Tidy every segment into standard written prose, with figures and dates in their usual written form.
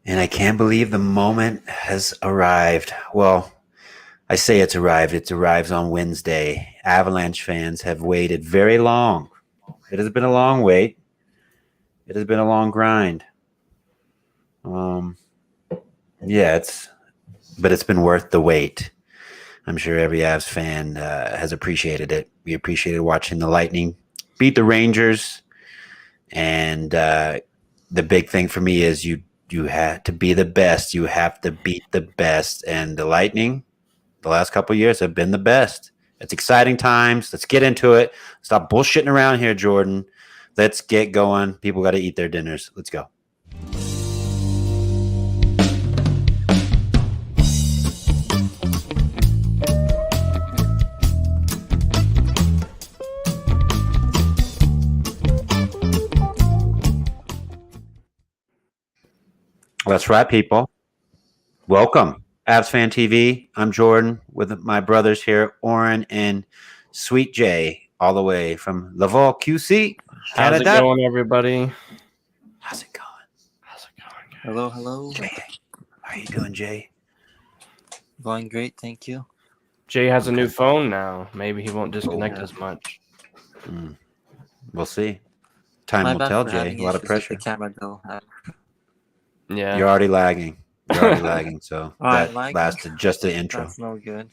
And I can't believe the moment has arrived. Well, I say it's arrived. It arrives on Wednesday. Avalanche fans have waited very long. It has been a long wait. It has been a long grind. Um, yeah, but it's been worth the wait. I'm sure every Avs fan has appreciated it. We appreciated watching the Lightning beat the Rangers, and the big thing for me is you have to be the best. You have to beat the best, and the Lightning, the last couple of years, have been the best. It's exciting times. Let's get into it. Stop bullshitting around here, Jordan. Let's get going. People got to eat their dinners. Let's go. That's right, people. Welcome, Avs Fan TV. I'm Jordan with my brothers here, Oren and Sweet J, all the way from Laval, QC, How's Canada. it going, everybody? How's it going? How's it going? Hello, hello. Jay, how are you doing, Jay? Going great, thank you. Jay has a new phone now. Maybe he won't disconnect yeah. as much. We'll see. Time My will bad tell, for Jay. having A lot of issues with pressure. The camera, though. Yeah. You're already lagging. So that lagging? lasted just the intro. That's no good.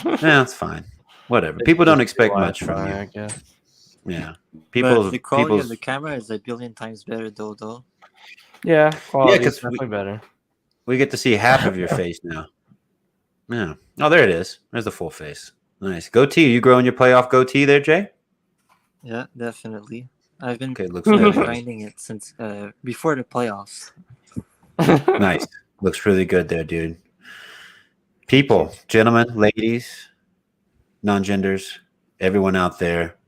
Yeah, it's fine. Whatever. People don't expect much from I you. guess. Yeah. But the quality of the camera is a billion times better, though. Yeah, quality is 'cause definitely better. we get to see half of your face now. Yeah. Oh, there it is. There's the full face. Nice. Goatee. You growing your playoff goatee there, Jay? Yeah, definitely. I've been Looks good. grinding it since before the playoffs. Nice. Looks really good there, dude. People, gentlemen, ladies, non-genders, everyone out there,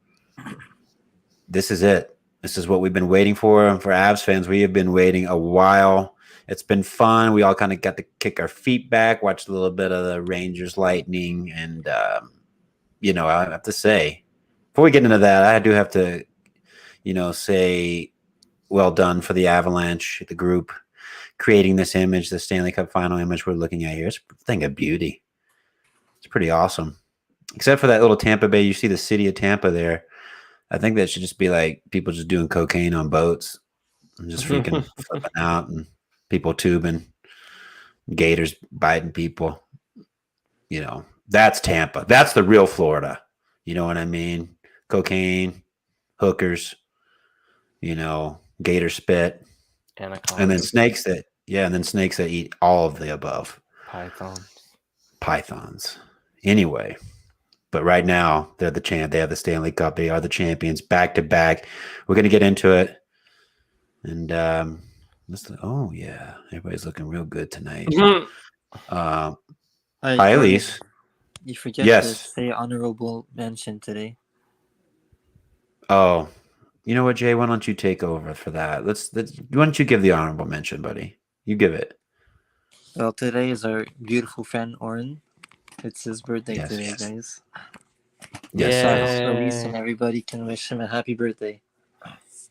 this is it. This is what we've been waiting for. And for Avs fans, we have been waiting a while. It's been fun. We all kind of got to kick our feet back, watch a little bit of the Rangers Lightning. And, I have to say, before we get into that, I do have to, say well done for the Avalanche, the group, creating this image, the Stanley Cup Final image we're looking at here. It's a thing of beauty. It's pretty awesome. Except for that little Tampa Bay, you see the city of Tampa there. I think that should just be like people just doing cocaine on boats and just freaking flipping out and people tubing, gators biting people. That's Tampa. That's the real Florida. You know what I mean? Cocaine, hookers, gator spit. And then snakes that eat all of the above. Pythons. Anyway, but right now they're the champ. They have the Stanley Cup. They are the champions back to back. We're gonna get into it. And oh yeah, everybody's looking real good tonight. Hi, Elise. You forget to say honorable mention today. Oh. You know what, Jay? Why don't you take over for that? Why don't you give the honorable mention, buddy? You give it. Well, today is our beautiful friend Oren. It's his birthday today, guys. Yes. So I hope Elise and everybody can wish him a happy birthday.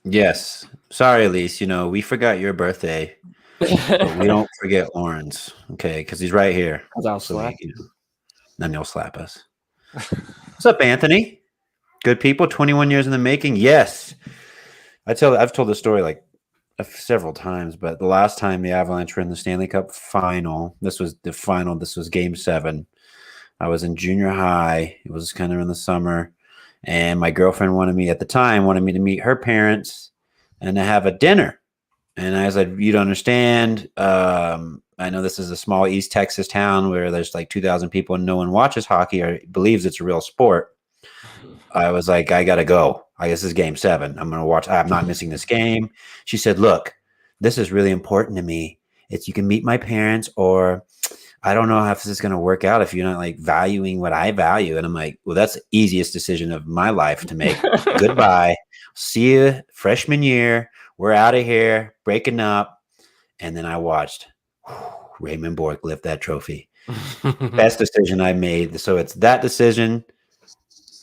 Yes. Sorry, Elise. We forgot your birthday, but we don't forget Oren's. Okay, because he's right here. Then he'll slap us. What's up, Anthony? Good people, 21 years in the making. Yes. I've told this story like several times, but the last time the Avalanche were in the Stanley Cup Final, this was the final. This was Game 7. I was in junior high. It was kind of in the summer, and my girlfriend wanted me to meet her parents and to have a dinner. And I was like, "You don't understand. I know this is a small East Texas town where there's like 2,000 people and no one watches hockey or believes it's a real sport." I was like, I got to go. I guess this is Game 7. I'm going to watch. I'm not missing this game. She said, look, this is really important to me. It's you can meet my parents, or I don't know how this is going to work out if you're not like valuing what I value. And I'm like, well, that's the easiest decision of my life to make. Goodbye. See you freshman year. We're out of here, breaking up. And then I watched Raymond Bourque lift that trophy. Best decision I made. So it's that decision,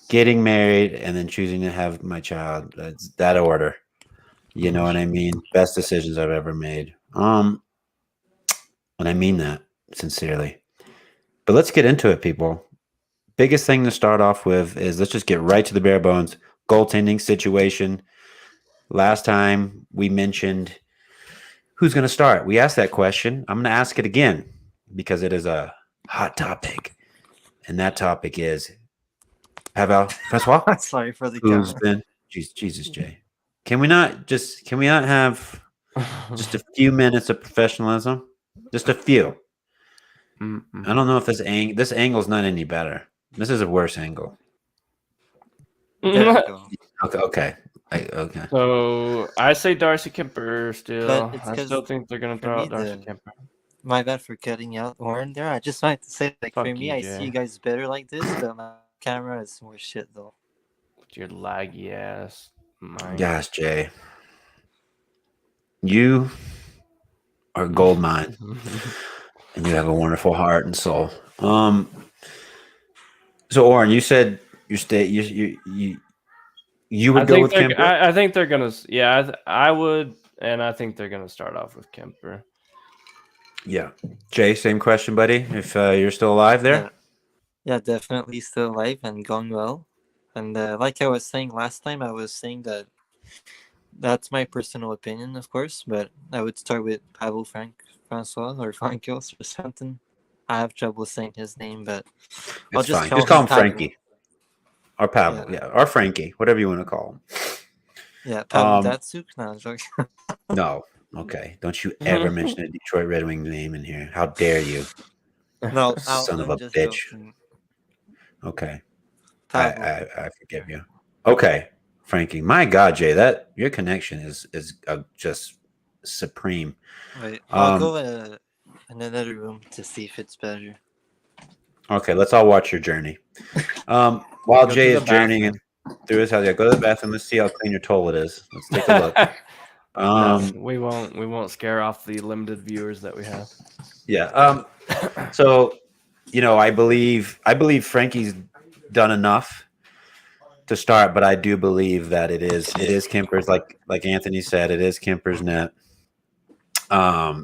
getting married, and then choosing to have my child. That's that order. You know what I mean? Best decisions I've ever made. And I mean that sincerely. But let's get into it, people. Biggest thing to start off with is let's just get right to the bare bones. Goaltending situation. Last time we mentioned who's going to start. We asked that question. I'm going to ask it again because it is a hot topic. And that topic is Pavel Francois. Sorry for the Who's camera. been Jesus, Jay. Can we not have just a few minutes of professionalism? Just a few. Mm-mm. I don't know if this angle's not any better. This is a worse angle. There we go. Okay. So I say Darcy Kemper still. But it's I 'cause still think they're gonna for throw me, out Darcy Kemper. My bad for cutting out Oren there. I just wanted to say, like, Fuck for me, you, I Jay. see you guys better like this, but my camera is more shit, though. With your laggy ass mind. Gosh, Jay. You are a gold mine. And you have a wonderful heart and soul. So Oren, you said you would go with Kemper? I think they're gonna. Yeah, I would, and I think they're gonna start off with Kemper. Yeah. Jay, same question, buddy. If you're still alive there? Yeah, definitely still alive and going well. And like I was saying last time, I was saying that that's my personal opinion, of course, but I would start with Pavel Francois or Frankos or something. I have trouble saying his name, but I'll It's just fine. call Just call him Pavel. Frankie. Or Pavel, yeah. Or Frankie, whatever you want to call him. Yeah, Pavel Datsuk? No, I'm joking. No. Okay. Don't you ever mention a Detroit Red Wings name in here. How dare you? No, Son of a just bitch. joking. Okay. Pavel. I forgive you. Okay, Frankie. My God, Jay, that your connection is just supreme. Wait, I'll go in another room to see if it's better. Okay, let's all watch your journey. While Jay is journeying through his house, go to the bathroom. Let's see how clean your toilet is. Let's take a look. No, we won't scare off the limited viewers that we have. Yeah. So, I believe Frankie's done enough to start, but I do believe that it is Kemper's, like Anthony said, it is Kemper's net.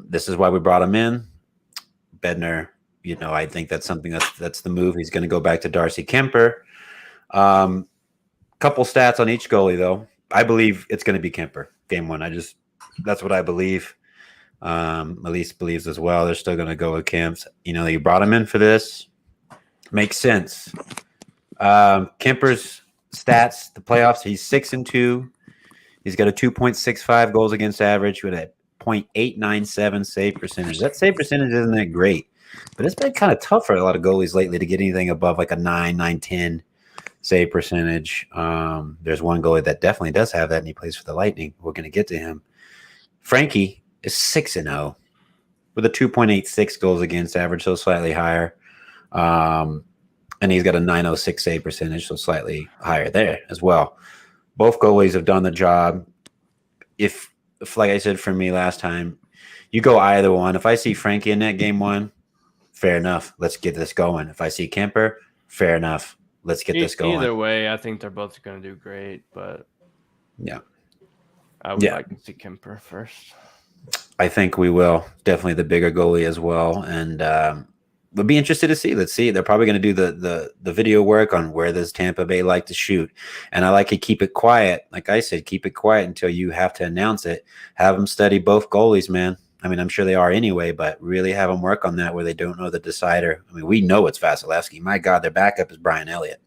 This is why we brought him in. Bednar, I think that's something that's the move. He's going to go back to Darcy Kemper. Couple stats on each goalie, though. I believe it's going to be Kemper game one. That's what I believe. Elise believes as well. They're still going to go with Kemps. You brought him in for this. Makes sense. Kemper's stats, the playoffs, he's 6-2. He's got a 2.65 goals against average with a .897 save percentage. That save percentage isn't that great, but it's been kind of tough for a lot of goalies lately to get anything above like a 9.10 save percentage. There's one goalie that definitely does have that, and he plays for the Lightning. We're going to get to him. Frankie is 6-0 with a 2.86 goals against average, so slightly higher. And he's got a 906 save percentage, so slightly higher there as well. Both goalies have done the job. If like I said for me last time, you go either one. If I see Frankie in that game one, fair enough. Let's get this going. If I see Kemper, fair enough. Let's get this going. Either way, I think they're both going to do great, but yeah, I would like to see Kemper first. I think we will. Definitely the bigger goalie as well, and we'll be interested to see. Let's see. They're probably going to do the video work on where does Tampa Bay like to shoot, and I like to keep it quiet. Like I said, keep it quiet until you have to announce it. Have them study both goalies, man. I mean, I'm sure they are anyway, but really have them work on that where they don't know the decider. I mean, we know it's Vasilevsky. My God, their backup is Brian Elliott.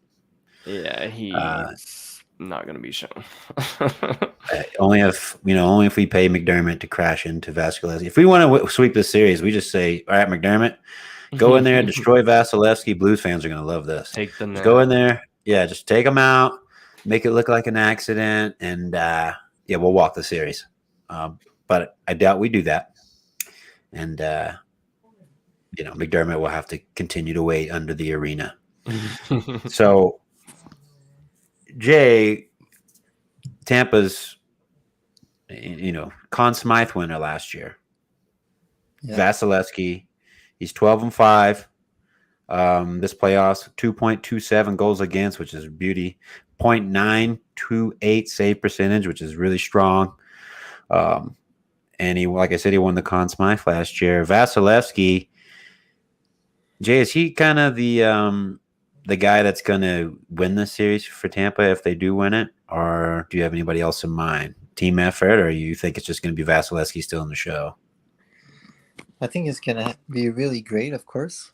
Yeah, he's not going to be shown. only if we pay McDermott to crash into Vasilevsky. If we want to sweep this series, we just say, all right, McDermott, go in there, destroy Vasilevsky. Blues fans are going to love this. Take the net. Go in there. Yeah, just take them out, make it look like an accident, and we'll walk the series. But I doubt we do that. And, McDermott will have to continue to wait under the arena. So, Jay, Tampa's, Conn Smythe winner last year. Yeah. Vasilevsky, he's 12-5. This playoffs, 2.27 goals against, which is beauty. 0.928 save percentage, which is really strong. and he, like I said, he won the Conn Smythe last year. Vasilevsky, Jay, is he kind of the guy that's going to win the series for Tampa if they do win it, or do you have anybody else in mind? Team effort, or you think it's just going to be Vasilevsky still in the show? I think it's gonna be really great, of course,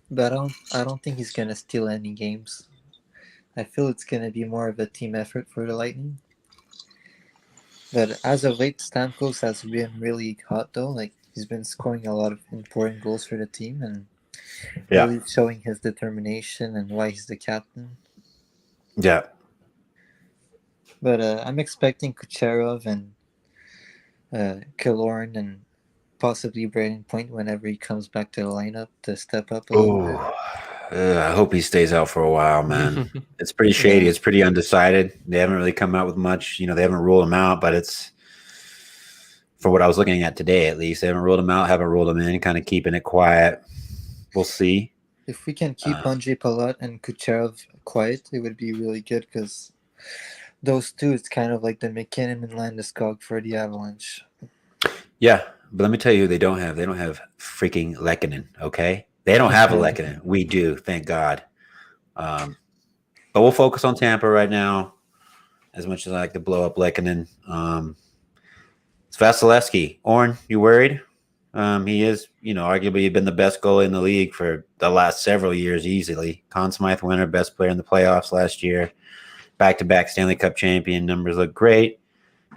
but I don't think he's gonna steal any games. I feel it's gonna be more of a team effort for the Lightning. But as of late, Stamkos has been really hot though. Like he's been scoring a lot of important goals for the team and really showing his determination and why he's the captain. Yeah. But I'm expecting Kucherov and Killorn and possibly Braden Point whenever he comes back to the lineup to step up a little bit. I hope he stays out for a while, man. It's pretty shady. It's pretty undecided. They haven't really come out with much. They haven't ruled him out, but it's, for what I was looking at today, at least, they haven't ruled him out, haven't ruled him in, kind of keeping it quiet. We'll see. If we can keep Andrei Palat and Kucherov quiet, it would be really good because those two, it's kind of like the McKinnon and Landeskog for the Avalanche. Yeah, but let me tell you who they don't have. They don't have freaking Lehkonen, okay? They don't have a Lehkonen. We do, thank God. But we'll focus on Tampa right now, as much as I like to blow up Lehkonen. It's Vasilevsky. Orn, you worried? He is, arguably been the best goalie in the league for the last several years easily. Conn Smythe winner, best player in the playoffs last year. Back-to-back Stanley Cup champion. Numbers look great.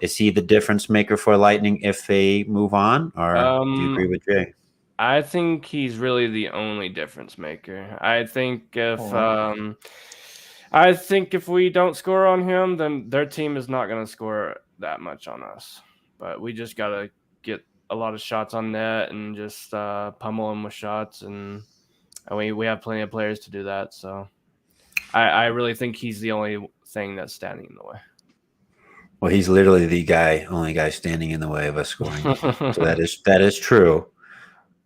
Is he the difference maker for Lightning if they move on, or do you agree with Jay? I think he's really the only difference maker. I think if we don't score on him, then their team is not going to score that much on us. But we just got to get a lot of shots on net and just pummel them with shots, and we have plenty of players to do that. So I really think he's the only thing that's standing in the way. Well, he's literally the only guy standing in the way of us scoring. So that is true.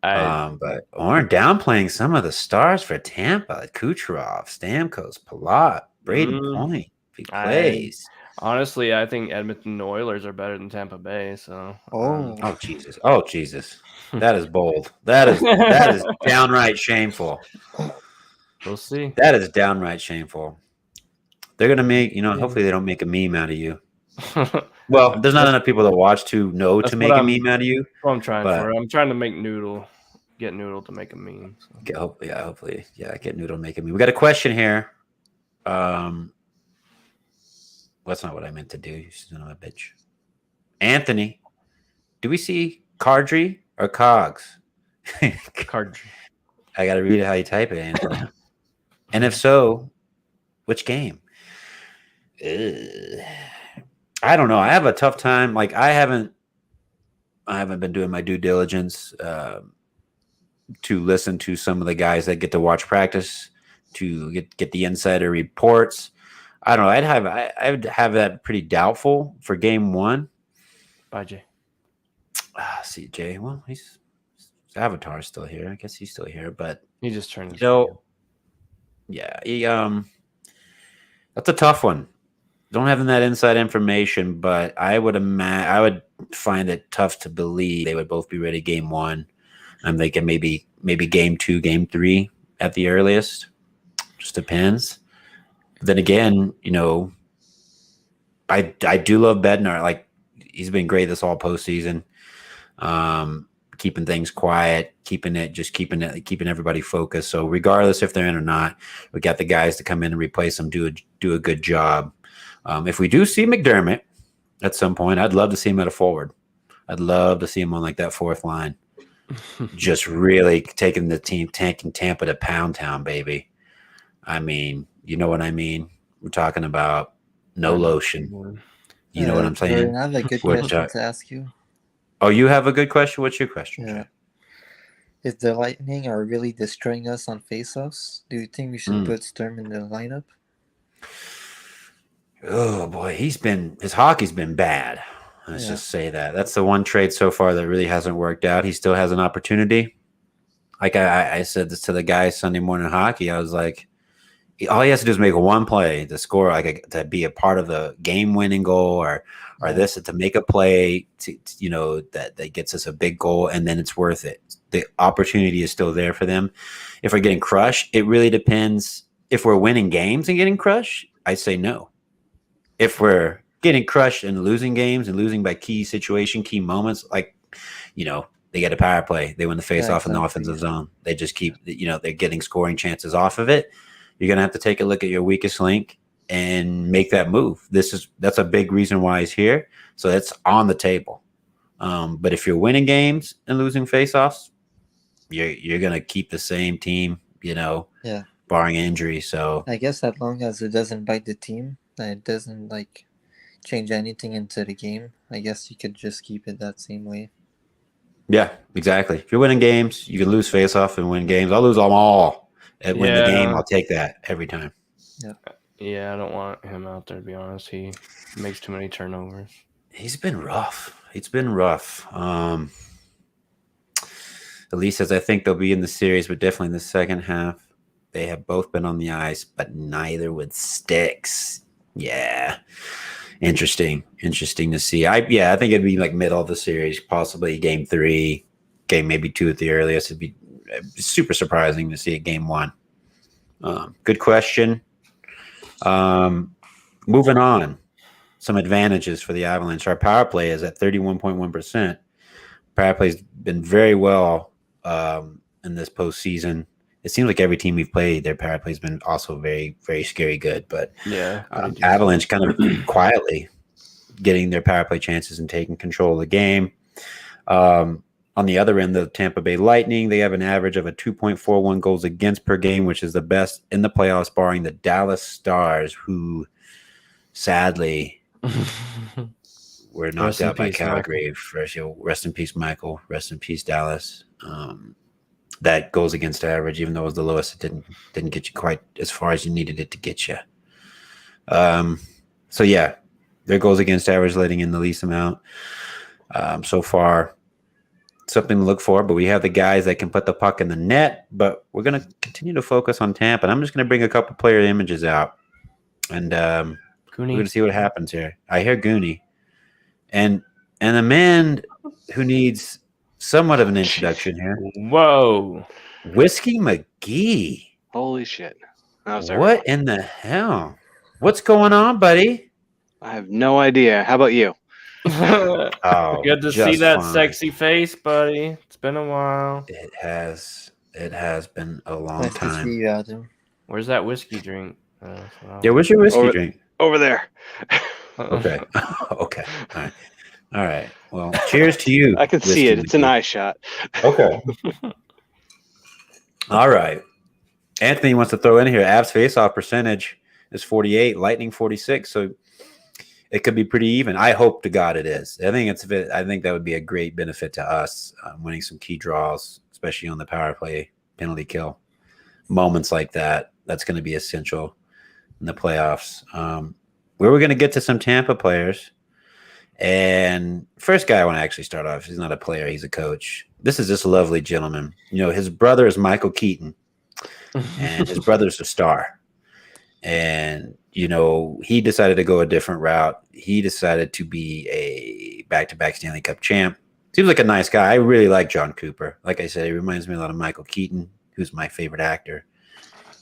But Orn downplaying some of the stars for Tampa, like Kucherov, Stamkos, Palat, Braden Point, if he plays. Honestly, I think Edmonton Oilers are better than Tampa Bay. So, oh Jesus, that is bold. That is downright shameful. We'll see. That is downright shameful. They're gonna make, hopefully they don't make a meme out of you. Well, there's not enough people that watch to know to make a meme out of you. What I'm trying for. I'm trying to make get Noodle to make a meme. So. Hopefully, get Noodle to make a meme. We got a question here. That's not what I meant to do. You son of a bitch. Anthony, do we see Cardry or Cogs? Cardry. I got to read it how you type it, Anthony. And if so, which game? I don't know. I have a tough time. Like I haven't been doing my due diligence to listen to some of the guys that get to watch practice, to get the insider reports. I don't know. I'd have that pretty doubtful for game one. Bye, Jay. See, Jay. Well, his avatar's still here. I guess he's still here, but he just turned. Yeah. That's a tough one. Don't have that inside information, but I would find it tough to believe they would both be ready game one. I'm thinking maybe game 2, game 3 at the earliest. Just depends. But then again, I do love Bednar. Like he's been great this all postseason. Keeping things quiet, keeping everybody focused. So regardless if they're in or not, we got the guys to come in and replace them, do a good job. If we do see McDermott at some point, I'd love to see him at a forward. I'd love to see him on like that fourth line. Just really taking the team, tanking Tampa to Pound Town, baby. I mean, you know what I mean? We're talking about no lotion. You know what I'm saying? I have a good question to ask you. Oh, you have a good question? What's your question? Yeah. If the Lightning are really destroying us on faceoffs, do you think we should put Sturm in the lineup? Oh boy, his hockey's been bad. Let's just say that. That's the one trade so far that really hasn't worked out. He still has an opportunity. Like I said this to the guys Sunday morning hockey. I was like, all he has to do is make one play to score, to be a part of the game-winning goal or or this to make a play to that gets us a big goal, and then it's worth it. The opportunity is still there for them. If we're getting crushed, it really depends. If we're winning games and getting crushed, I say no. If we're getting crushed and losing games and losing by key moments, like, they get a power play, they win the face-off in the offensive zone. They just keep, they're getting scoring chances off of it. You're going to have to take a look at your weakest link and make that move. That's a big reason why he's here. So that's on the table. But if you're winning games and losing face-offs, you're going to keep the same team, barring injury. So I guess as long as it doesn't bite the team, it doesn't change anything into the game, I guess you could just keep it that same way. Yeah, exactly. If you're winning games, you can lose face-off and win games. I'll lose them all. And win the game, I'll take that every time. Yeah, I don't want him out there, to be honest. He makes too many turnovers. He's been rough. At least as I think they'll be in the series, but definitely in the second half. They have both been on the ice, but neither with sticks. Yeah. Interesting to see. I think it'd be middle of the series, possibly game 3, game maybe 2 at the earliest. It'd be super surprising to see it game 1. Good question. Moving on. Some advantages for the Avalanche. Our power play is at 31.1%. Power play's been very well in this postseason. It seems like every team we've played, their power play's been also very, very scary good. But Avalanche kind of quietly getting their power play chances and taking control of the game. On the other end, the Tampa Bay Lightning, they have an average of a 2.41 goals against per game, which is the best in the playoffs, barring the Dallas Stars, who sadly were knocked out by Calgary. Rest in peace, Michael. Rest in peace, Dallas. That goes against average, even though it was the lowest, it didn't get you quite as far as you needed it to get you. So yeah, their goals against average letting in the least amount so far. Something to look for, but we have the guys that can put the puck in the net. But we're going to continue to focus on Tampa, and I'm just going to bring a couple player images out, and we're going to see what happens here. I hear Goonie, and a man who needs somewhat of an introduction here. Whoa. Whiskey McGee. Holy shit. What in the hell? What's going on, buddy? I have no idea. How about you? Good to see that sexy face, buddy. It's been a while. It has been a long Nice time. to see you, Adam. Where's that whiskey drink? Yeah, where's your whiskey drink? Over there. Okay. Okay. All right. Well, cheers to you. I can see it. It's an eye shot. Okay. All right. Anthony wants to throw in here. Avs faceoff percentage is 48, Lightning 46. So it could be pretty even. I hope to God it is. I think that would be a great benefit to us, winning some key draws, especially on the power play, penalty kill. Moments like that, that's going to be essential in the playoffs. We're going to get to some Tampa players. And first guy I want to actually start off, he's not a player, he's a coach. This is this lovely gentleman. His brother is Michael Keaton, and his brother's a star. And, he decided to go a different route. He decided to be a back-to-back Stanley Cup champ. Seems like a nice guy. I really like John Cooper. Like I said, he reminds me a lot of Michael Keaton, who's my favorite actor.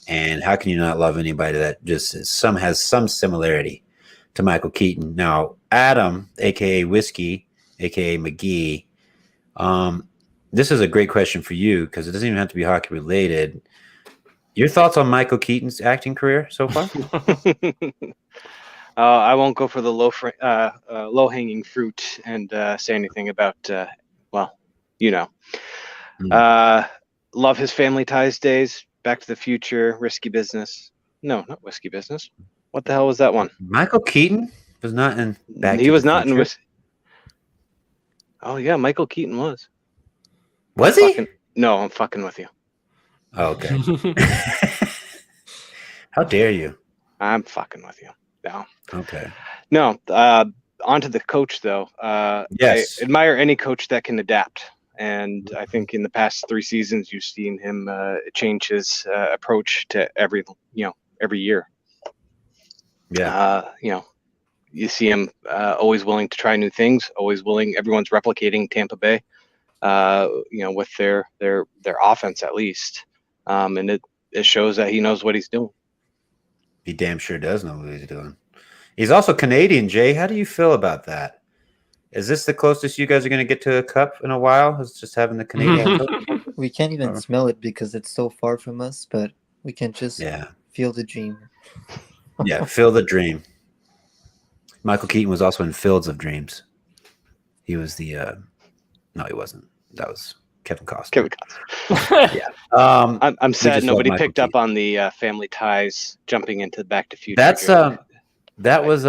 And how can you not love anybody that just has some similarity to Michael Keaton? Now, Adam, a.k.a. Whiskey, a.k.a. McGee, this is a great question for you because it doesn't even have to be hockey related. Your thoughts on Michael Keaton's acting career so far? I won't go for the low-hanging fruit and say anything about, love his Family Ties days, Back to the Future, Risky Business. No, not Risky Business. What the hell was that one? Michael Keaton was not in Back to the Future. He was not in. Oh, yeah, Michael Keaton was. Was he? No, I'm fucking with you. Oh, okay. How dare you? I'm fucking with you. No. Okay. No. On to the coach, though. Yes. I admire any coach that can adapt. And I think in the past 3 seasons, you've seen him change his approach to every year. Yeah. you see him always willing to try new things, always willing. Everyone's replicating Tampa Bay, with their offense at least, and it shows that he knows what he's doing. He damn sure does know what he's doing. He's also Canadian, Jay. How do you feel about that? Is this the closest you guys are going to get to a cup in a while? Is just having the Canadian cup? We can't even smell it because it's so far from us, but we can just feel the dream. Yeah, feel the dream. Michael Keaton was also in Fields of Dreams. He was the no, he wasn't. That was Kevin Costner. Yeah. I'm sad nobody picked up on the Family Ties jumping into Back to Future. That's that was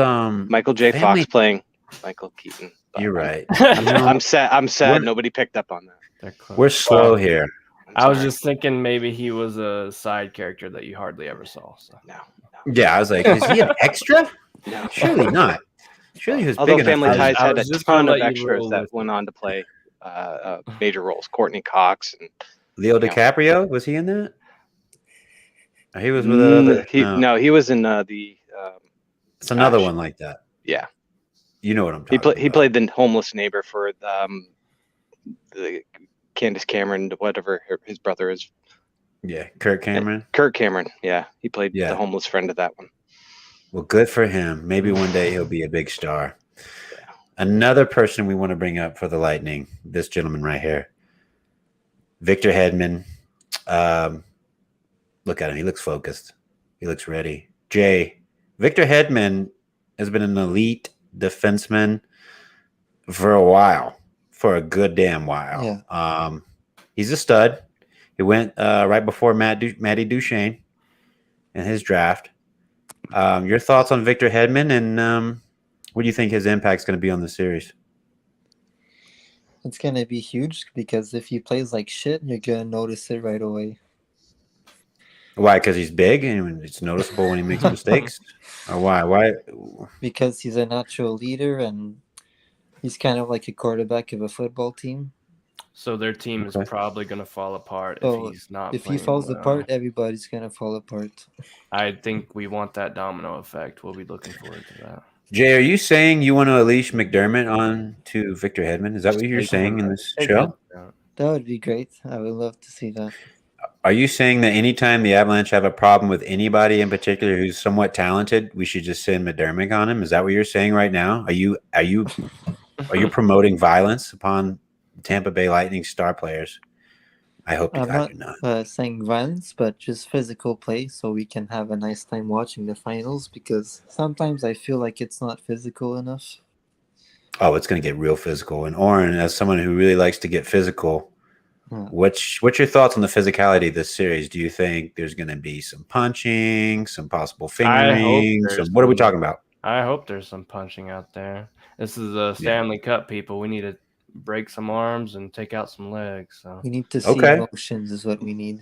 Michael J. Fox playing Michael Keaton. You're right. I'm sad nobody picked up on that. We're slow here. I was just thinking maybe he was a side character that you hardly ever saw. So. No. Yeah, I was like, is he an extra? No, surely not. Surely he was Although big Family enough. Ties had a ton of extras that went on to play major roles. Courtney Cox and Leo DiCaprio, was he in that? He was with another. No, he was in the. It's another one like that. Yeah, you know what I'm talking about. He played the homeless neighbor for the Candace Cameron, whatever his brother is. Yeah, Kirk Cameron. Kirk Cameron. Yeah, he played the homeless friend of that one. Well, good for him. Maybe one day he'll be a big star. Yeah. Another person we want to bring up for the Lightning, this gentleman right here, Victor Hedman. Look at him. He looks focused. He looks ready. Jay, Victor Hedman has been an elite defenseman for a while, for a good damn while. Yeah. He's a stud. He went right before Matty Duchene in his draft. Your thoughts on Victor Hedman, and what do you think his impact's going to be on the series? It's going to be huge because if he plays like shit, you're going to notice it right away. Why? Because he's big and it's noticeable when he makes mistakes? Or why? Why? Because he's a natural leader and he's kind of like a quarterback of a football team. So their team is probably going to fall apart if he's not. If he falls apart, everybody's going to fall apart. I think we want that domino effect. We'll be looking forward to that. Jay, are you saying you want to unleash McDermott on to Victor Hedman? Is that what you're saying in this show? That would be great. I would love to see that. Are you saying that anytime the Avalanche have a problem with anybody in particular who's somewhat talented, we should just send McDermott on him? Is that what you're saying right now? Are you promoting violence upon Tampa Bay Lightning star players? I hope to God you're not saying violence, but just physical play so we can have a nice time watching the finals, because sometimes I feel like it's not physical enough. Oh, it's going to get real physical. And Oren, as someone who really likes to get physical, what's your thoughts on the physicality of this series? Do you think there's going to be some punching, some possible fingering? What are we talking about? I hope there's some punching out there. This is a Stanley Cup, people. We need to break some arms and take out some legs. So we need to see emotions is what we need.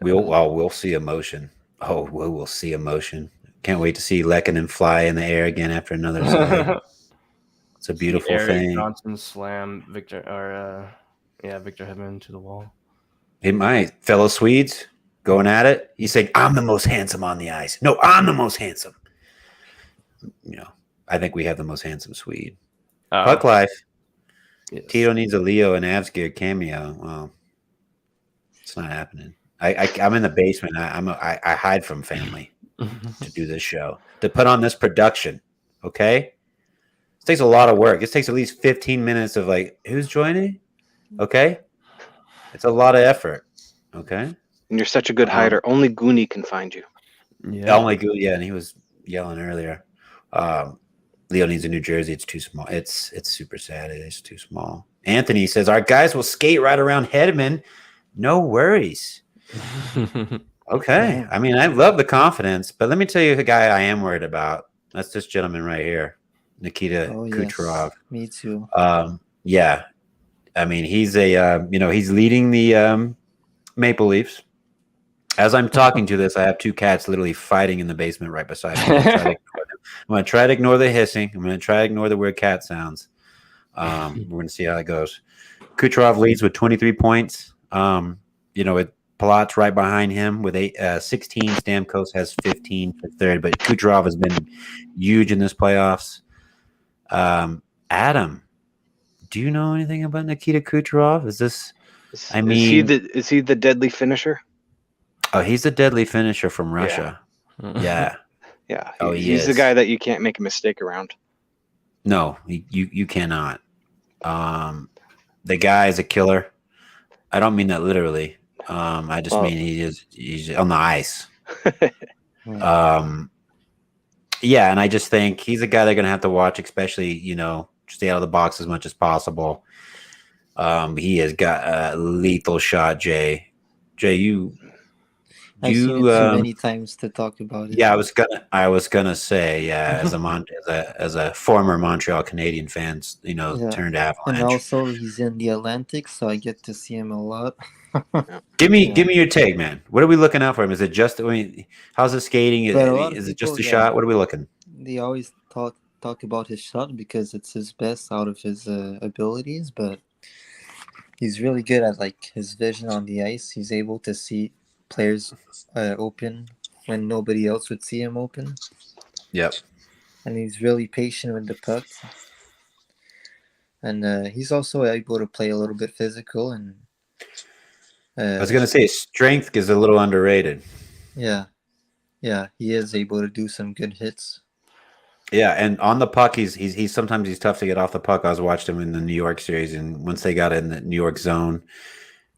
We'll see emotion. Oh, we'll see emotion. Can't wait to see Lehkonen fly in the air again after another slam. It's a beautiful thing. Johnson slam Victor Hedman to the wall. He might. Fellow Swedes going at it. He's saying, I'm the most handsome on the ice. No, I'm the most handsome. I think we have the most handsome Swede. Puck life. Yes. Tito needs a Leo and Avs gear cameo. Well, it's not happening. I'm in the basement. I hide from family to do this show, to put on this production. Okay, it takes a lot of work. It takes at least 15 minutes of who's joining. Okay, it's a lot of effort. Okay, and you're such a good hider. Only Goonie can find you. Yeah, only Goonie. Yeah, and he was yelling earlier. Leo needs a New Jersey. It's too small. It's super sad. It is too small. Anthony says, our guys will skate right around Hedman. No worries. Okay. I mean, I love the confidence, but let me tell you the guy I am worried about. That's this gentleman right here, Nikita Kucherov. Yes, me too. Yeah. I mean, he's he's leading the Maple Leafs. As I'm talking to this, I have two cats literally fighting in the basement right beside me. I'm going to try to ignore the hissing. I'm going to try to ignore the weird cat sounds. We're going to see how it goes. Kucherov leads with 23 points. Palat's right behind him with 16. Stamkos has 15 for third, but Kucherov has been huge in this playoffs. Adam, do you know anything about Nikita Kucherov? Is he the deadly finisher? Oh, he's a deadly finisher from Russia. Yeah. Yeah. Oh, he's the guy that you can't make a mistake around. No, you cannot. The guy is a killer. I don't mean that literally. I just mean he's on the ice. Yeah, and I just think he's a guy they're gonna have to watch, especially stay out of the box as much as possible. He has got a lethal shot, Jay. Jay, I've seen it too many times to talk about it. Yeah, I was gonna say, yeah, as a former Montreal Canadian fan, turned Avalanche. And also he's in the Atlantic, so I get to see him a lot. Give me your take, man. What are we looking out for him? Is it just how's his skating? Is it just a shot? What are we looking? They always talk about his shot because it's his best out of his abilities, but he's really good at his vision on the ice. He's able to see players open when nobody else would see him open. Yep. And he's really patient with the puck. And he's also able to play a little bit physical. And I was going to say strength is a little underrated. Yeah. Yeah, he is able to do some good hits. Yeah, and on the puck, he's sometimes tough to get off the puck. I was watching him in the New York series, and once they got in the New York zone,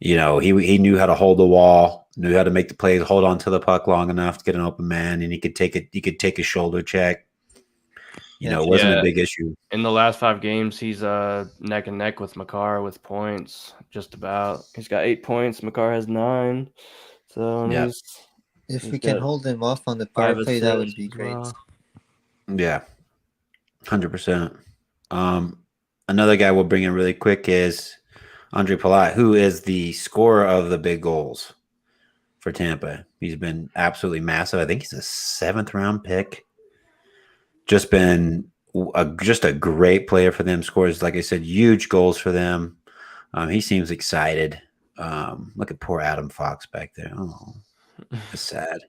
he knew how to hold the wall, knew how to make the plays, hold on to the puck long enough to get an open man, and he could take a shoulder check. It wasn't a big issue. In the last 5 games, he's neck and neck with Makar with points, just about. He's got 8 points. Makar has 9. So if we can hold him off on the power play, that would be great. Yeah, 100%. Another guy we'll bring in really quick is Andre Palat, who is the scorer of the big goals for Tampa. He's been absolutely massive. I think he's a 7th round pick. Just been just a great player for them. Scores, like I said, huge goals for them. He seems excited. Look at poor Adam Fox back there. Oh, that's sad.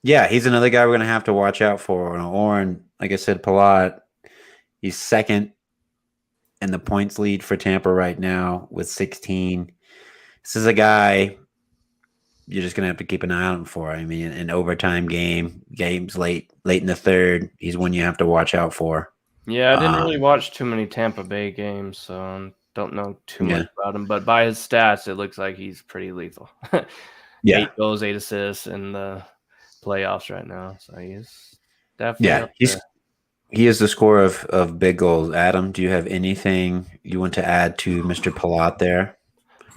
Yeah, he's another guy we're going to have to watch out for. Oren, like I said, Palat, he's 2nd in the points lead for Tampa right now with 16. This is a guy you're just going to have to keep an eye out for. I mean, an overtime games late in the third, he's one you have to watch out for. Yeah, I didn't really watch too many Tampa Bay games, so don't know too much about him. But by his stats, it looks like he's pretty lethal. 8 goals, 8 assists in the playoffs right now. So he's definitely he is the scorer of big goals. Adam, do you have anything you want to add to Mr. Palat there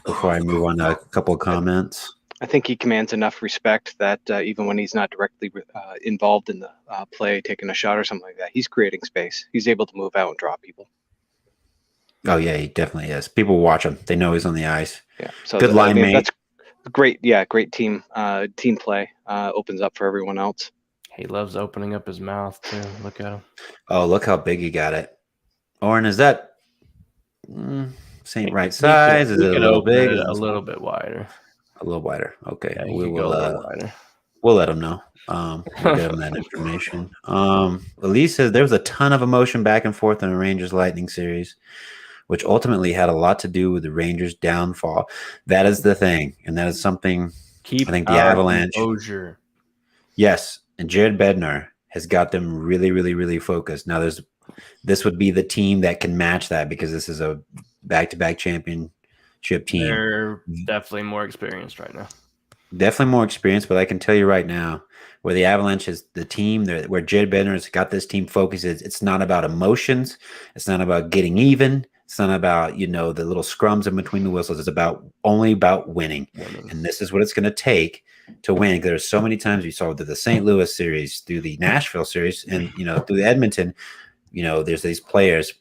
before I move on to a couple of comments? I think he commands enough respect that even when he's not directly involved in the play, taking a shot or something like that, he's creating space. He's able to move out and draw people. Oh, yeah, he definitely is. People watch him. They know he's on the ice. Yeah, so good line mate. That's great. Yeah, great team play. Opens up for everyone else. He loves opening up his mouth, too. Look at him. Oh, look how big he got it. Oren, is that same right size? Is it a little big? A little bit wider. A little wider. Okay. Yeah, wider. We'll let him know. We'll get him that information. Elise says there was a ton of emotion back and forth in the Rangers Lightning series, which ultimately had a lot to do with the Rangers' downfall. That is the thing, and that is something I think the Avalanche. Composure. Yes, and Jared Bednar has got them really, really, really focused. Now, this would be the team that can match that because this is a back-to-back championship team. They're definitely more experienced right now. Definitely more experienced, but I can tell you right now, where the Avalanche is the team, where Jared Bednar has got this team focused, it's not about emotions. It's not about getting even. It's not about, the little scrums in between the whistles. It's only about winning. And this is what it's going to take to win. There's so many times we saw through the St. Louis series, through the Nashville series, and, through the Edmonton, there's these players,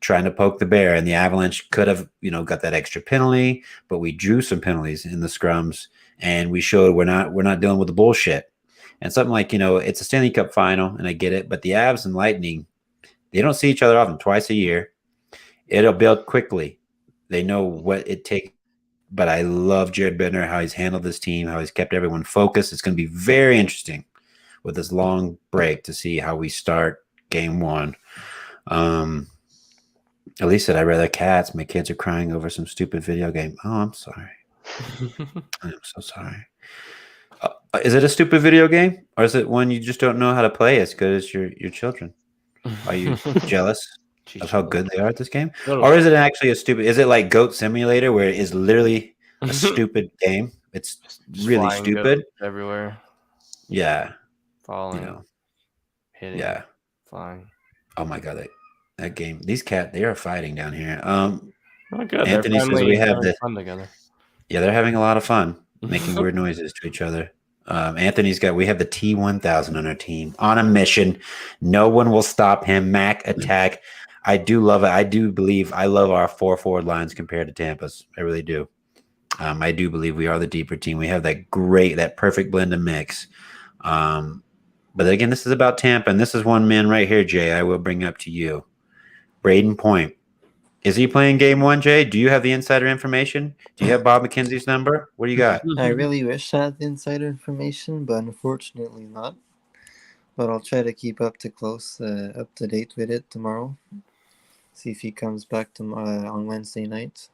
trying to poke the bear, and the Avalanche could have, got that extra penalty, but we drew some penalties in the scrums, and we showed we're not dealing with the bullshit. And something like, it's a Stanley Cup final, and I get it, but the Avs and Lightning, they don't see each other often, twice a year. It'll build quickly. They know what it takes. But I love Jared Bednar, how he's handled this team, how he's kept everyone focused. It's going to be very interesting with this long break to see how we start game one. Elise said, "I'd rather cats. My kids are crying over some stupid video game." Oh, I'm sorry. I'm so sorry. Is it a stupid video game, or is it one you just don't know how to play as good as your children? Are you jealous of how good they are at this game, or is it actually a stupid? Is it like Goat Simulator, where it is literally a stupid game? It's just really stupid everywhere. Yeah, falling, hitting, flying. Oh my god, that game. These they are fighting down here. Oh, good. Anthony says we have fun together. Yeah, they're having a lot of fun making weird noises to each other. We have the T-1000 on our team on a mission. No one will stop him. Mac attack. I do love it. I love our 4 forward lines compared to Tampa's. I really do. I do believe we are the deeper team. We have that perfect blend of mix. But again, this is about Tampa, and this is one man right here, Jay, I will bring up to you. Braden Point. Is he playing game one, Jay? Do you have the insider information? Do you have Bob McKenzie's number? What do you got? I really wish I had the insider information, but unfortunately not. But I'll try to keep up to date with it tomorrow. See if he comes back on Wednesday night.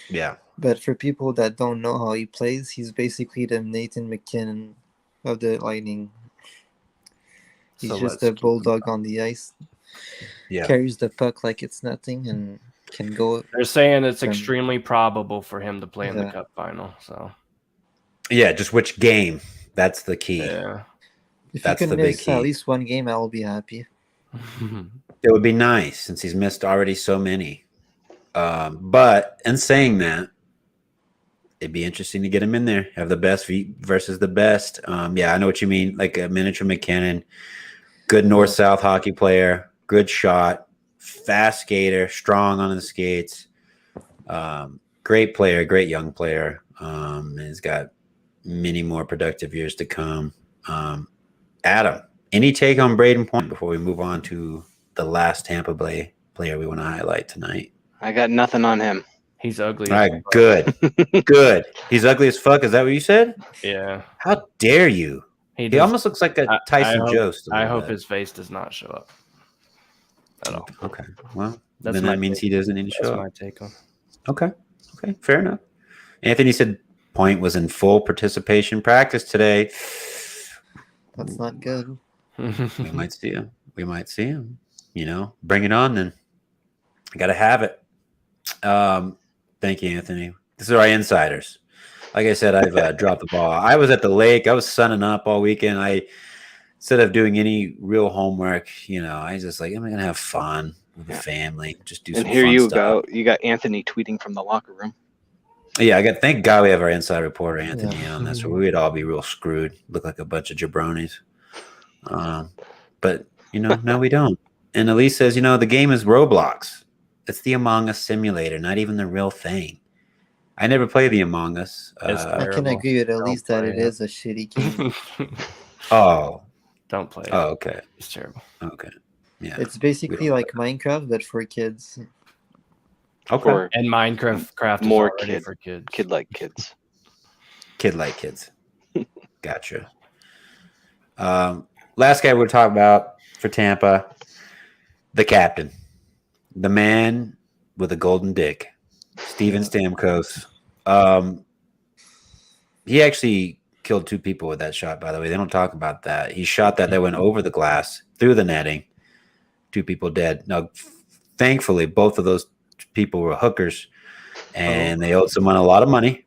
Yeah. But for people that don't know how he plays, he's basically the Nathan McKinnon of the Lightning. He's just a bulldog on the ice. Yeah. Carries the puck like it's nothing and can go. They're saying it's extremely probable for him to play in the Cup Final. So, yeah, just which game? That's the key. Yeah. If you can miss at least one game, I will be happy. It would be nice since he's missed already so many. But in saying that, it'd be interesting to get him in there. Have the best versus the best. Yeah, I know what you mean. Like a miniature McKinnon, good north-south hockey player, good shot, fast skater, strong on the skates. Great player, great young player. He's got many more productive years to come. Adam, any take on Braden Point before we move on to the last Tampa Bay player we want to highlight tonight? I got nothing on him. He's ugly. All right, good. Good. He's ugly as fuck. Is that what you said? Yeah. How dare you? He almost looks like a Tyson Jost. I hope his face does not show up at all. Okay. Well, then that means he doesn't need to show up. That's my take on. Okay. Fair enough. Anthony said Point was in full participation practice today. That's not good. We might see him. Bring it on then. I got to have it. Thank you, Anthony. This is our insiders. Like I said, I've dropped the ball. I was at the lake. I was sunning up all weekend. Instead of doing any real homework, I was just like, I'm going to have fun with the family. Just do some fun stuff. And here you go. You got Anthony tweeting from the locker room. Yeah, thank God we have our inside reporter, Anthony, on this. Or we'd all be real screwed. Look like a bunch of jabronis. But, no, we don't. And Elise says, the game is Roblox. It's the Among Us simulator, not even the real thing. I never played the Among Us. I can agree with Elise that it is a shitty game. Oh. Don't play it. Oh, okay. It's terrible. Okay. Yeah. It's basically like Minecraft, but for kids. Okay. And Minecraft more is for kids. Kid-like kids. Kid-like kids. Gotcha. Last guy we'll talk about for Tampa, the captain. The man with a golden dick, Steven Stamkos. He actually killed 2 people with that shot, by the way. They don't talk about that. He shot that went over the glass, through the netting. 2 people dead. Now, thankfully, both of those people were hookers, and they owed someone a lot of money.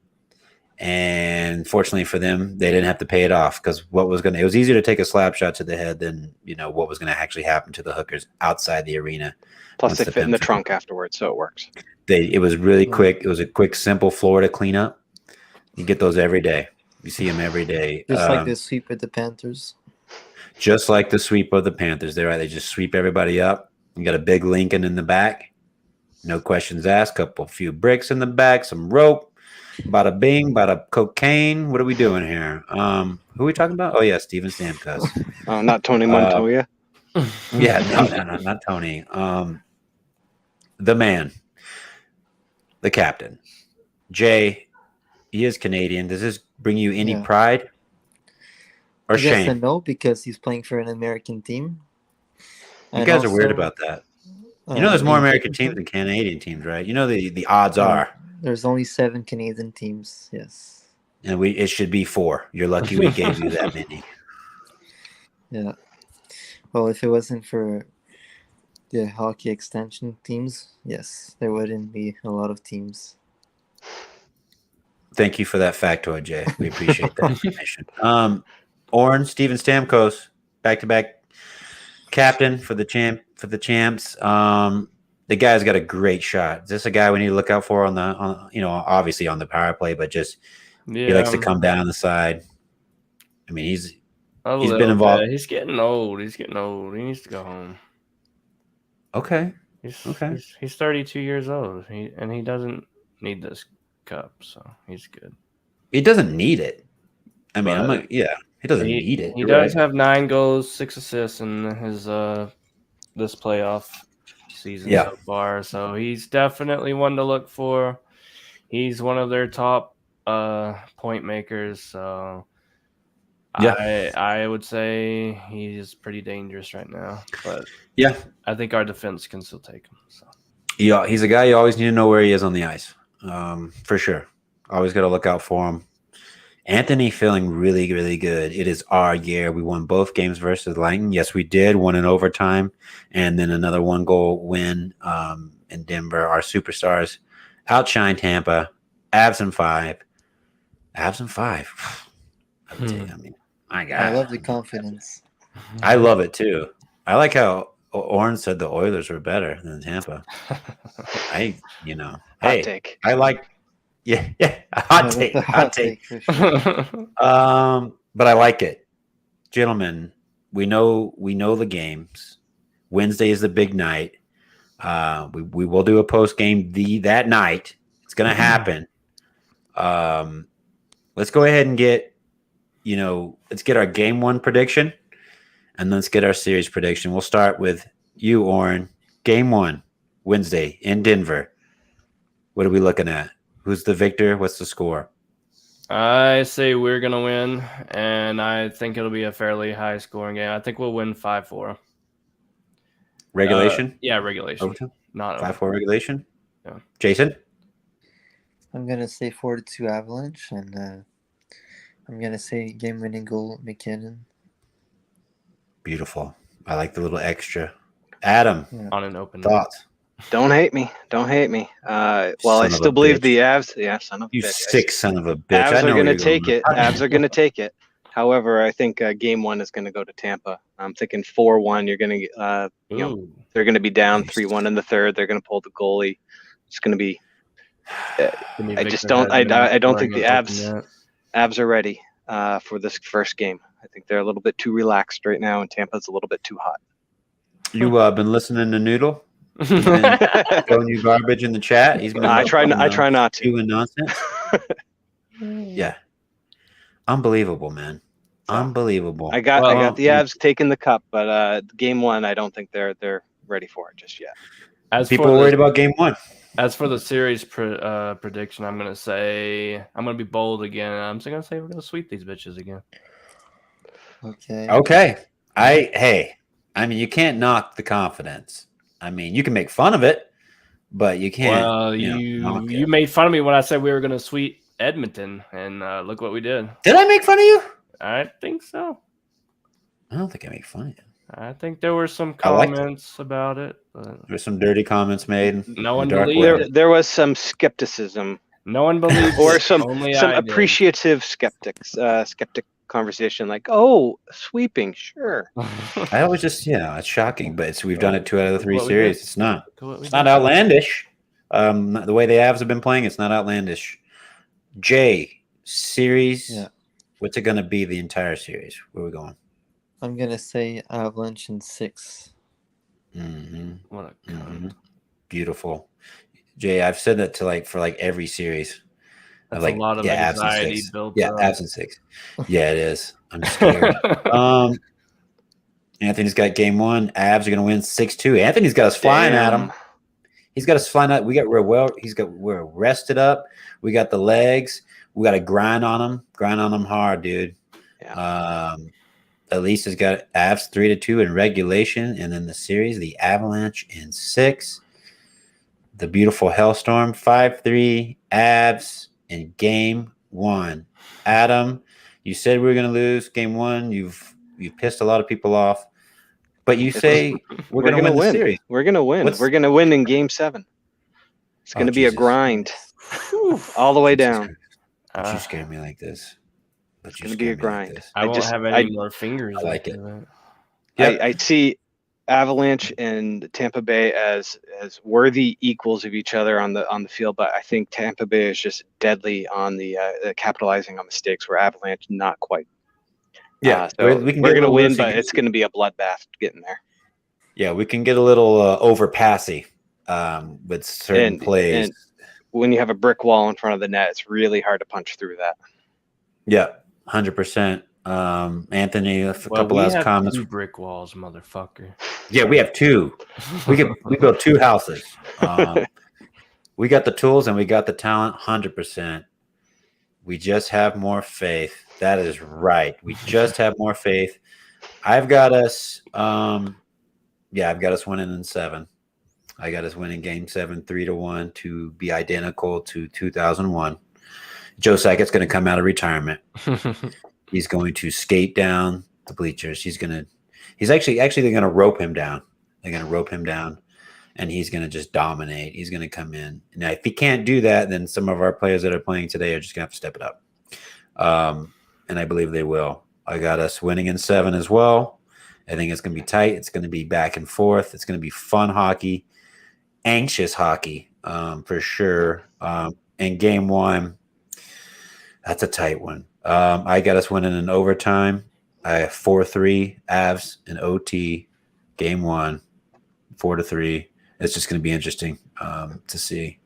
And fortunately for them, they didn't have to pay it off because it was easier to take a slap shot to the head than, what was going to actually happen to the hookers outside the arena. Plus, they fit in the trunk afterwards, so it works. It was really quick. It was a quick, simple floor to clean up. You get those every day. You see them every day. Just like the sweep with the Panthers. Just like the sweep of the Panthers. They're right. They just sweep everybody up. You got a big Lincoln in the back. No questions asked. Few bricks in the back. Some rope. Bada bing. Bada cocaine. What are we doing here? Who are we talking about? Oh, yeah, Steven Stamkos. Oh, not Tony Montoya? Yeah, no, not Tony. The man, the captain, Jay. He is Canadian. Does this bring you any pride? Or Yes Shane? and no, because he's playing for an American team. You guys are weird about that. You know, there's more American teams than Canadian teams, right? You know, the odds are. There's only 7 Canadian teams. Yes. And it should be 4. You're lucky we gave you that many. Yeah. Well, if it wasn't for the hockey extension teams, yes, there wouldn't be a lot of teams. Thank you for that factoid, Jay. We appreciate that information. Oren, Steven Stamkos, back-to-back captain for the champs. The guy's got a great shot. Is this a guy we need to look out for obviously on the power play, but just he likes to come down the side. I mean, he's been involved. He's getting old. He needs to go home. Okay. He's 32 years old. He doesn't need this cup, so he's good. He doesn't need it. I mean, he doesn't need it. He does have 9 goals, 6 assists in his this playoff season so far. So he's definitely one to look for. He's one of their top point makers. So I would say he's pretty dangerous right now. But I think our defense can still take him. So he's a guy you always need to know where he is on the ice. For sure. Always got to look out for him. Anthony feeling really, really good. It is our year. We won both games versus Lightning. Yes, we did. One in overtime, and then another 1-goal win in Denver. Our superstars outshine Tampa. Avs in 5. I would say, my God. I love the confidence. I love it too. I like how Oren said the Oilers were better than Tampa. Hot take. I like. Yeah, hot take. For sure. But I like it, gentlemen. We know the games. Wednesday is the big night. We will do a post game that night. It's gonna happen. Let's go ahead and let's get our game 1 prediction, and let's get our series prediction. We'll start with you, Oren. Game 1, Wednesday in Denver. What are we looking at? Who's the victor? What's the score? I say we're going to win, and I think it'll be a fairly high-scoring game. I think we'll win 5-4. Regulation? Regulation. Overtime? Not 5-4 regulation? Yeah. Jason? I'm going to say 4-2 Avalanche, and I'm going to say game-winning goal, McKinnon. Beautiful. I like the little extra. Adam, on an open thoughts? Don't hate me. I still believe the Avs. Yeah, son of a bitch. You sick son of a bitch. Avs are going to take it. Avs are going to take it. However, I think game 1 is going to go to Tampa. I'm thinking 4-1. You're going to, they're going to be down 3-1 in the third. They're going to pull the goalie. It's going to be. I just don't. I don't think the Avs are ready for this first game. I think they're a little bit too relaxed right now, and Tampa's a little bit too hot. You been listening to Noodle? He's been throwing you garbage in the chat. He's been. I try not to. Doing nonsense. Yeah, unbelievable, man. Unbelievable. I got the Avs taking the cup, but game 1, I don't think they're ready for it just yet. As people are worried about game 1. As for the series prediction, I'm going to be bold again. I'm just going to say we're going to sweep these bitches again. Okay. I mean, you can't knock the confidence. I mean, you can make fun of it, but you can't. Well, you made fun of me when I said we were going to sweep Edmonton, and look what we did. Did I make fun of you? I think so. I don't think I make fun of you. I think there were some comments about it. But there were some dirty comments made. No one believed. There was some skepticism. No one believed. Or some appreciative skeptic conversation, like, oh, sweeping, sure. I always just, it's shocking, but we've done it 2 out of the 3 series. It's not outlandish. The way the Avs have been playing, it's not outlandish. Jay, series, what's it going to be the entire series? Where are we going? I'm going to say Avalanche in 6. Mm-hmm. What a cunt. Beautiful. Jay, I've said that for every series. That's a lot of anxiety built up. Yeah, Avs in 6. Yeah, it is. I'm scared. Anthony's got game 1. Avs are going to win 6-2. Anthony's got us flying at him. He's got us flying out. We're rested up. We got the legs. We got to grind on him hard, dude. Yeah. Elise has got Avs 3-2 in regulation, and then the series, the Avalanche in 6. The beautiful Hellstorm 5-3 Avs in game 1. Adam, you said we were going to lose game 1. You've pissed a lot of people off, but you say we're going to win the series. We're going to win. We're going to win in game 7. It's going to be a grind all the way down. Don't you scare me like this. It's going to be a grind. Like I won't have any more fingers. I like it. Yep. I see Avalanche and Tampa Bay as worthy equals of each other on the field, but I think Tampa Bay is just deadly on the capitalizing on mistakes, where Avalanche not quite. Yeah, so we're going to win, but it's going to be a bloodbath getting there. Yeah, we can get a little overpassy with certain plays. And when you have a brick wall in front of the net, it's really hard to punch through that. Yeah, 100%. Anthony, a couple last comments. 2 brick walls, motherfucker. Yeah, we have 2. We built 2 houses. We got the tools and we got the talent, 100%. We just have more faith. That is right. We just have more faith. I've got us. I've got us winning in 7. I got us winning game 7, 3-1 to be identical to 2001. Joe Sackett's going to come out of retirement. He's going to skate down the bleachers. He's actually they're going to rope him down. They're going to rope him down, and he's going to just dominate. He's going to come in. Now, if he can't do that, then some of our players that are playing today are just going to have to step it up. And I believe they will. I got us winning in 7 as well. I think it's going to be tight. It's going to be back and forth. It's going to be fun hockey, anxious hockey, for sure. And game 1, that's a tight one. I got us winning in overtime. I have 4-3 Avs in OT. Game 1, 4-3. It's just going to be interesting to see.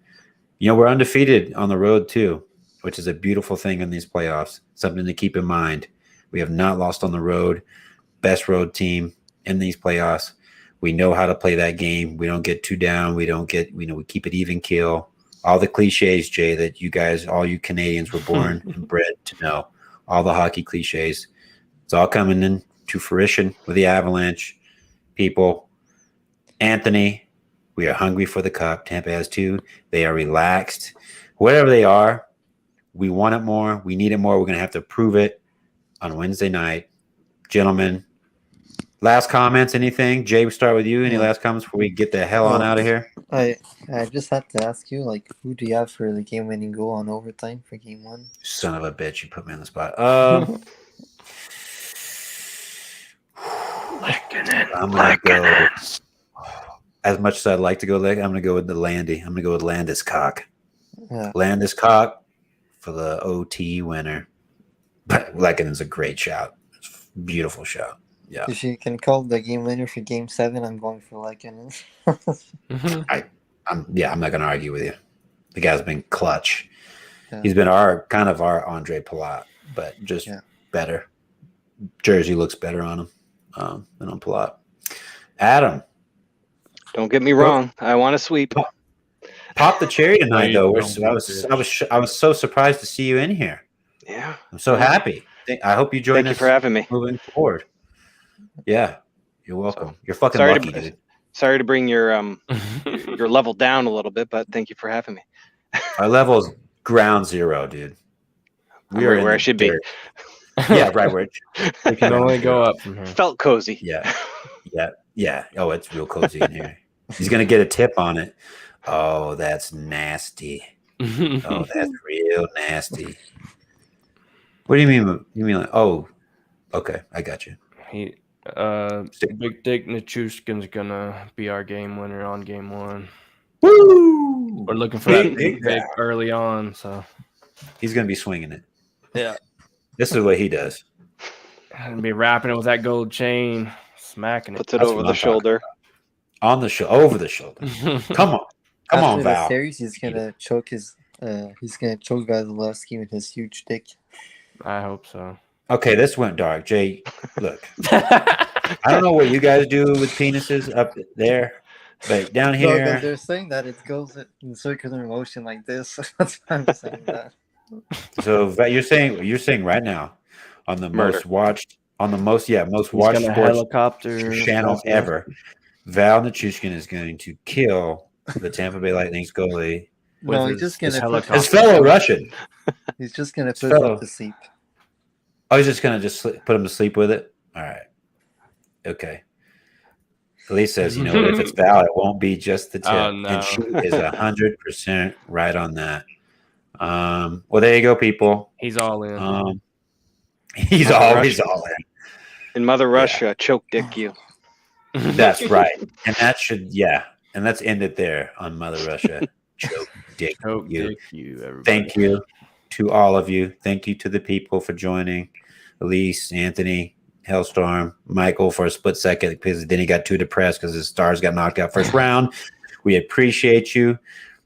We're undefeated on the road too, which is a beautiful thing in these playoffs. Something to keep in mind. We have not lost on the road. Best road team in these playoffs. We know how to play that game. We don't get too down. We keep it even keel. All the cliches, Jay, that you guys, all you Canadians were born and bred to know. All the hockey cliches. It's all coming into fruition with the Avalanche people. Anthony, we are hungry for the cup. Tampa has 2. They are relaxed. Whatever they are, we want it more. We need it more. We're going to have to prove it on Wednesday night. Gentlemen, last comments, anything? Jay, we start with you. Any last comments before we get the hell on out of here? I just had to ask you, who do you have for the game-winning goal on overtime for game 1? Son of a bitch, you put me on the spot. I'm going to go, as much as I'd like to go, I'm going to go with the Landy. I'm going to go with Landeskog. Yeah. Landeskog for the OT winner. But Lekkonen's a great shout. It's a beautiful shout. Yeah. If you can call the game winner for game 7, I'm going for Lekkonen. I'm not going to argue with you. The guy's been clutch. Yeah. He's been our Andre Palat, but just better. Jersey looks better on him than on Palat. Adam, don't get me wrong. I want to sweep. Pop the cherry tonight, though. I was so surprised to see you in here. Yeah, I'm so happy. I hope you join us. Thank you for having me. Moving forward. Yeah, you're welcome. You're fucking lucky, dude. Sorry to bring your level down a little bit, but thank you for having me. Our level is ground zero, dude. We are where I should be. Yeah, right where we can only go up from here. Felt cozy. Yeah. Oh, it's real cozy in here. He's gonna get a tip on it. Oh, that's nasty. Oh, that's real nasty. What do you mean? You mean like? Oh, okay, I got you. Big Dick Nichushkin's gonna be our game winner on game 1. Woo! We're looking for that big dick early on, so he's gonna be swinging it. Yeah, this is what he does. And be wrapping it with that gold chain, smacking it. Puts it over the shoulder. On the shoulder, over the shoulder. Come on, After Val. the series, he's gonna choke Vasilevsky with his huge dick. I hope so. Okay, this went dark. Jay, look. I don't know what you guys do with penises up there, but down here. No, they're saying that it goes in circular motion like this. That's why I'm saying that. So you're saying right now, on the Murder. most watched most He's watched gonna sports helicopter channel after. ever. Val Nichushkin is going to kill the Tampa Bay Lightning's goalie. No, he's just gonna put His fellow Russian. He's just gonna put him to sleep. I was just gonna put him to sleep with it. All right. Okay. Elise says, if it's Val, it won't be just the tip. Oh, no. And she is 100% right on that. Well, there you go, people. He's all in. He's always all in. In Mother Russia, choke dick you. That's right. And that should, and let's end it there on Mother Russia. Choke dick you. Everybody. Thank you to all of you. Thank you to the people for joining. Elise, Anthony, Hellstorm, Michael for a split second because then he got too depressed because his Stars got knocked out first round. We appreciate you.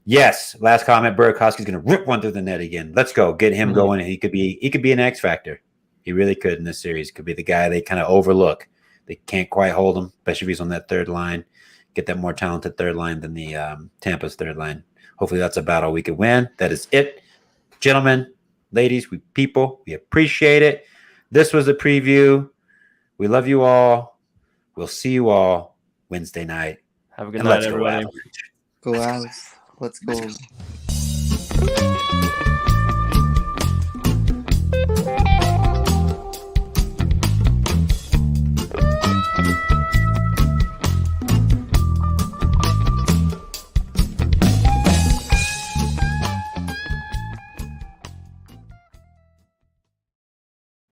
Yes, last comment. Burakovsky's going to rip one through the net again. Let's go. Get him going. He could be an X factor. He really could in this series. Could be the guy they kind of overlook. They can't quite hold him, especially if he's on that third line. Get that more talented third line than the Tampa's third line. Hopefully that's a battle we could win. That is it. Gentlemen, ladies, we appreciate it. This was a preview. We love you all. We'll see you all Wednesday night. Have a good night, everybody. Go out. Let's go.